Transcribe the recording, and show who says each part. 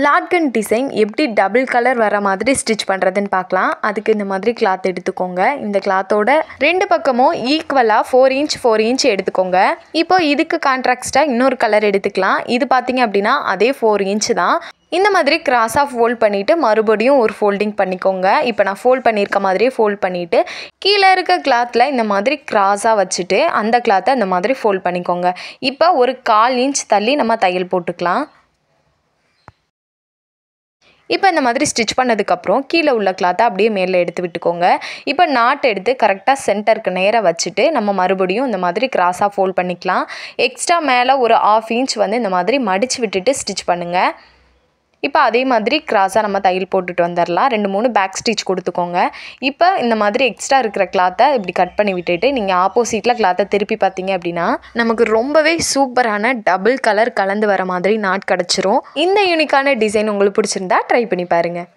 Speaker 1: லாட்கன் design எப்படி double colour வர மாதிரி ஸ்டிச் பண்ணுறதுன்னு பார்க்கலாம். அதுக்கு இந்த மாதிரி கிளாத் எடுத்துக்கோங்க. இந்த கிளாத்தோட ரெண்டு பக்கமும் ஈக்குவலாக 4 இன்ச் 4 இன்ச் எடுத்துக்கோங்க. இப்போ இதுக்கு கான்ட்ராக்டாக இன்னொரு கலர் எடுத்துக்கலாம். இது பார்த்தீங்க அப்படின்னா அதே 4 இன்ச் தான். இந்த மாதிரி கிராஸாக ஃபோல்ட் பண்ணிவிட்டு மறுபடியும் ஒரு ஃபோல்டிங் பண்ணிக்கோங்க. இப்போ நான் ஃபோல்ட் பண்ணியிருக்க மாதிரியே ஃபோல்ட் பண்ணிவிட்டு கீழே இருக்க கிளாத்தில் இந்த மாதிரி கிராஸாக வச்சுட்டு அந்த கிளாத்தை இந்த மாதிரி ஃபோல்ட் பண்ணிக்கோங்க. இப்போ ஒரு 1/4 இன்ச் தள்ளி நம்ம தையல் போட்டுக்கலாம். இப்போ இந்த மாதிரி ஸ்டிச் பண்ணதுக்கப்புறம் கீழே உள்ள கிளாத்தை அப்படியே மேலே எடுத்து விட்டுக்கோங்க. இப்போ நாட் எடுத்து கரெக்டாக சென்டருக்கு நேராக வச்சுட்டு நம்ம மறுபடியும் இந்த மாதிரி கிராஸாக ஃபோல்ட் பண்ணிக்கலாம். எக்ஸ்ட்ரா மேலே ஒரு 1/2 இன்ச் வந்து இந்த மாதிரி மடித்து விட்டுட்டு ஸ்டிச் பண்ணுங்கள். இப்போ அதே மாதிரி கிராஸாக நம்ம தையல் போட்டுட்டு வந்துடலாம். 2-3 பேக் ஸ்டிச் கொடுத்துக்கோங்க. இப்போ இந்த மாதிரி எக்ஸ்ட்ரா இருக்கிற கிளாத்தை இப்படி கட் பண்ணி விட்டுட்டு நீங்கள் ஆப்போசிட்டில் கிளாத்தை திருப்பி பார்த்தீங்க அப்படின்னா நமக்கு ரொம்பவே சூப்பரான டபுள் கலர் கலந்து வர மாதிரி நாட் கிடச்சிரும். இந்த யூனிக்கான டிசைன் உங்களுக்கு பிடிச்சிருந்தா ட்ரை பண்ணி பாருங்கள்.